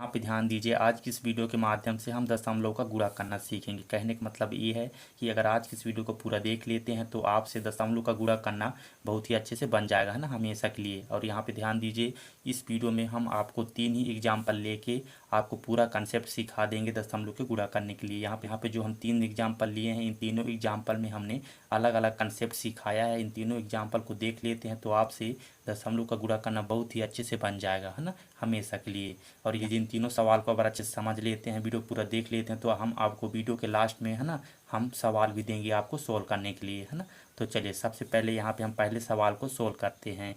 आप ध्यान दीजिए, आज की इस वीडियो के माध्यम से हम दशमलव का गुणा करना सीखेंगे। कहने का मतलब ये है कि अगर आज की इस वीडियो को पूरा देख लेते हैं तो आपसे दशमलव का गुणा करना बहुत ही अच्छे से बन जाएगा, है ना, हमेशा के लिए। और यहाँ पे ध्यान दीजिए, इस वीडियो में हम आपको 3 ही एग्जाम्पल लेके आपको पूरा कंसेप्ट सिखा देंगे दशमलव के गुणा करने के लिए। यहाँ पे जो हम 3 एग्जाम्पल लिए हैं, इन तीनों एग्जाम्पल में हमने अलग अलग कंसेप्ट सिखाया है। इन तीनों एग्जाम्पल को देख लेते हैं तो आपसे दशमलव का गुणा करना बहुत ही अच्छे से बन जाएगा, है ना, हमेशा के लिए। और ये जिन तीनों सवाल को अगर अच्छे से समझ लेते हैं, वीडियो पूरा देख लेते हैं, तो हम आपको वीडियो के लास्ट में, है ना, हम सवाल भी देंगे आपको सोल्व करने के लिए, है ना। तो चलिए सबसे पहले यहाँ पे हम पहले सवाल को सोल्व करते हैं।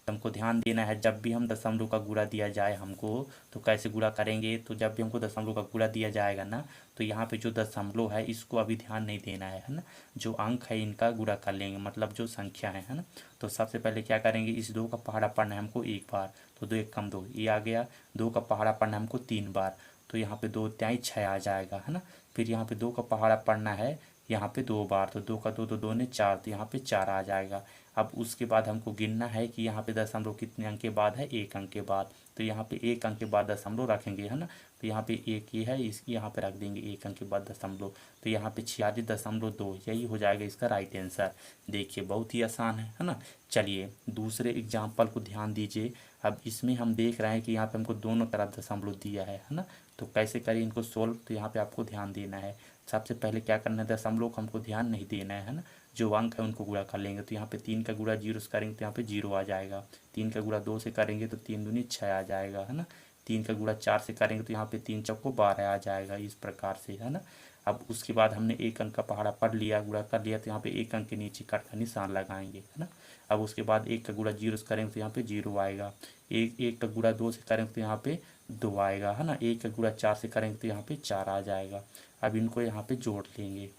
हमको ध्यान देना है, जब भी हम दशमलव का गुणा दिया जाए हमको, तो कैसे गुणा करेंगे। तो जब भी हमको दशमलव का गुणा दिया जाएगा ना, तो यहाँ पे जो दशमलव है इसको अभी ध्यान नहीं देना है ना। जो अंक है इनका गुणा कर लेंगे, मतलब जो संख्या है ना। तो सबसे पहले क्या करेंगे, इस 2 का पहाड़ा पढ़ना है हमको एक बार, तो 2 एक कम 2 ये आ गया। 2 का पहाड़ा पढ़ना है हमको 3 बार, तो यहाँ पे 2 त्याई 6 आ जाएगा, है ना। फिर यहाँ पे 2 का पहाड़ा पढ़ना है यहाँ पे 2 बार, तो 2 का 2 तो 2 ने 4, तो यहाँ पे 4 आ जाएगा। अब उसके बाद हमको गिनना है कि यहाँ पे दशमलव कितने अंक के बाद है, 1 अंक के बाद। तो यहाँ पे 1 अंक के बाद दशमलव रखेंगे, है ना। तो यहाँ पे 1 ये है, इसकी यहाँ पे रख देंगे 1 अंक के बाद दशमलव। तो यहाँ पे 46.2 यही हो जाएगा इसका राइट आंसर। देखिए बहुत ही आसान है ना। चलिए दूसरे एग्जाम्पल को ध्यान दीजिए। अब इसमें हम देख रहे हैं कि यहाँ पे हमको दोनों तरफ दशमलव दिया है ना। तो कैसे करें इनको सोल्व, तो यहाँ पे आपको ध्यान देना है। सबसे पहले क्या करना है, दशमलव को हमको ध्यान नहीं देना है ना। जो अंक है उनको गुणा कर लेंगे। तो यहाँ पे 3 का गुणा 0 से करेंगे तो यहाँ पे 0 आ जाएगा। 3 का गुणा 2 से करेंगे तो 3 दूनी 6 आ जाएगा, है ना। 3 का गुणा 4 से करेंगे तो यहाँ पे 3 चौको 12 आ जाएगा, इस प्रकार से, है ना। अब उसके बाद हमने 1 अंक का पहाड़ा पढ़ लिया, गुणा कर लिया, तो यहाँ पे 1 अंक के नीचे कट का निशान लगाएंगे, है ना। अब उसके बाद 1 का गुणा 0 से करेंगे तो यहाँ पे 0 आएगा। 1 का गुणा 2 से करेंगे तो यहाँ पे 2 आएगा, है ना। 1 का गुणा 4 से करेंगे तो यहाँ पे 4 आ जाएगा। अब इनको यहाँ पे जोड़ लेंगे।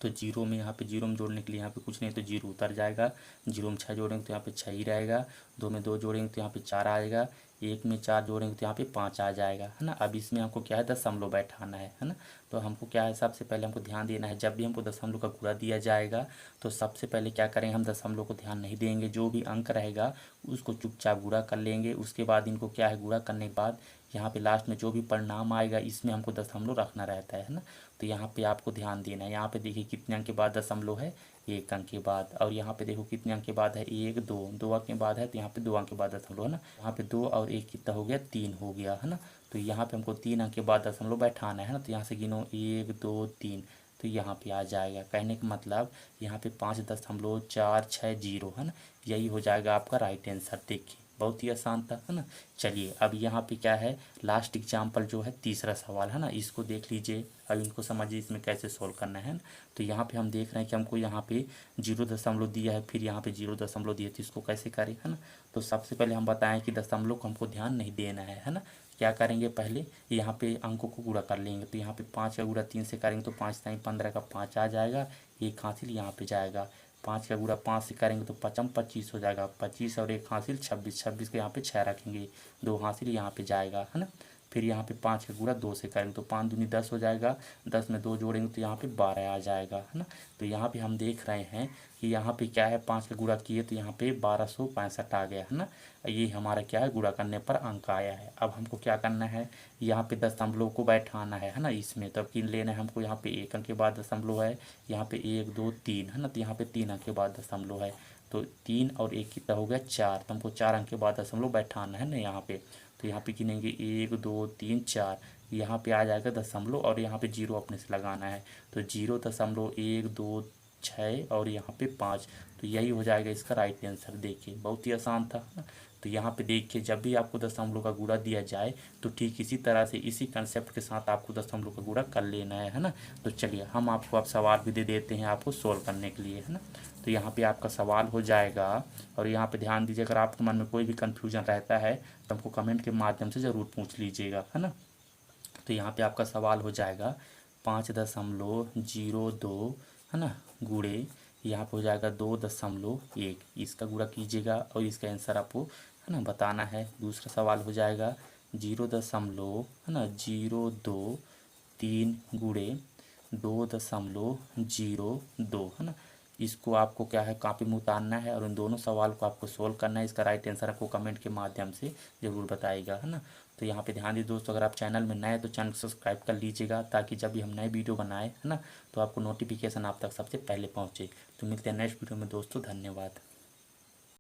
तो जीरो में, यहाँ पे जीरो में जोड़ने के लिए यहाँ पे कुछ नहीं, तो जीरो उतर जाएगा। जीरो में 6 जोड़ेंगे तो यहाँ पे 6 ही रहेगा। 2 में 2 जोड़ेंगे तो यहाँ पे 4 आएगा। 1 में 4 जोड़ेंगे तो यहाँ पे 5 आ जाएगा, है ना। अब इसमें हमको क्या है, दशमलव बैठाना है ना। तो हमको क्या है, सबसे पहले हमको ध्यान देना है, जब भी हमको दशमलव का गुणा दिया जाएगा तो सबसे पहले क्या करेंगे, हम दशमलव को ध्यान नहीं देंगे। जो भी अंक रहेगा उसको चुपचाप गुणा कर लेंगे। उसके बाद इनको क्या है, गुणा करने के बाद यहाँ पे लास्ट में जो भी परिणाम आएगा इसमें हमको दशमलव रखना रहता है ना। तो यहाँ पे आपको ध्यान देना है। यहाँ पे देखिए कितने अंक के बाद दशमलव है, 1 अंक के बाद। और यहाँ पे देखो कितने अंक के बाद है, 1 2 2 अंक के बाद है, तो यहाँ पे 2 अंक के बाद दशमलव, है ना। यहाँ पे 2 और 1 कितना हो गया, 3 हो गया, है ना। तो यहाँ पे हमको 3 अंक के बाद दशमलव बैठाना है ना। तो यहाँ से गिनो 1 2 3, तो यहाँ पे आ जाएगा। कहने का मतलब यहाँ पे 5.460, है ना। यही हो जाएगा आपका राइट आंसर। देखिए बहुत ही आसान था, है ना। चलिए अब यहाँ पे क्या है, लास्ट एग्जाम्पल जो है तीसरा सवाल, है ना, इसको देख लीजिए। अब इनको समझिए इसमें कैसे सोल्व करना है ना। तो यहाँ पे हम देख रहे हैं कि हमको यहाँ पे 0 दशमलव दिया है, फिर यहाँ पे 0 दशमलव दिया, तो इसको कैसे करें, है ना। तो सबसे पहले हम बताएं कि दशमलव को हमको ध्यान नहीं देना है ना। क्या करेंगे, पहले यहाँ पे अंकों को गुणा कर लेंगे। तो यहाँ पे 5 का गुणा 3 से करेंगे तो 5 3 15 का 5 आ जाएगा। एक हासिल यहाँ पे जाएगा। 5 का गुणा 5 से करेंगे तो 5 25 हो जाएगा। 25 और 1 हासिल 26, 26 के यहाँ पे 6 रखेंगे, 2 हासिल यहाँ पे जाएगा, है ना। फिर यहाँ पे 5 का गुणा 2 से करेंगे तो 5 दूनी 10 हो जाएगा। 10 में 2 जोड़ेंगे तो यहाँ पे 12 आ जाएगा, है ना। तो यहाँ पे हम देख रहे हैं कि यहाँ पे क्या है, 5 का गुणा किए तो यहाँ पे 1265 आ गया, है ना। ये हमारा क्या है, गुणा करने पर अंक आया है। अब हमको क्या करना है, यहाँ पे दशमलव को बैठाना है ना इसमें। तो अब किन लेना है हमको, यहाँ पे 1 अंक के बाद दशमलव है, यहाँ पे 1 2 3, है ना। तो यहाँ पे 3 अंक के बाद दशमलव है, तो 3 और 1 कितना हो गया, 4। तो हमको 4 अंक के बाद दशमलव बैठाना है ना यहाँ पे। तो यहाँ पे गिनेंगे 1 2 3 4, यहाँ पे आ जाएगा दशमलव और यहाँ पे 0 अपने से लगाना है। तो 0.1 2 6 और यहाँ पे 5, तो यही हो जाएगा इसका राइट आंसर। देखिए बहुत ही आसान था ना। तो यहाँ पे देखिए, जब भी आपको दशमलव का गुणा दिया जाए तो ठीक इसी तरह से, इसी कंसेप्ट के साथ आपको दशमलव का गुणा कर लेना है ना। तो चलिए हम आपको अब सवाल भी दे देते हैं आपको सोल्व करने के लिए, है ना। तो यहाँ पे आपका सवाल हो जाएगा, और यहाँ पे ध्यान दीजिए, अगर आपके मन में कोई भी कन्फ्यूजन रहता है तो हमको कमेंट के माध्यम से ज़रूर पूछ लीजिएगा, है ना। तो यहाँ पे आपका सवाल हो जाएगा 5.02, है ना, गुणे यहाँ पे हो जाएगा 2.1, इसका गुणा कीजिएगा और इसका आंसर आपको, है ना, बताना है। दूसरा सवाल हो जाएगा 0, है ना, 023 गुणे 2.02, है ना। इसको आपको क्या है, कॉपी में उतारना है और इन दोनों सवाल को आपको सोल्व करना है। इसका राइट आंसर आपको कमेंट के माध्यम से ज़रूर बताइएगा, है ना। तो यहाँ पे ध्यान दीजिए दोस्तों, अगर आप चैनल में नए हैं तो चैनल को सब्सक्राइब कर लीजिएगा, ताकि जब भी हम नए वीडियो बनाए है ना तो आपको नोटिफिकेशन आप तक सबसे पहले पहुँचे। तो मिलते हैं नेक्स्ट वीडियो में दोस्तों, धन्यवाद।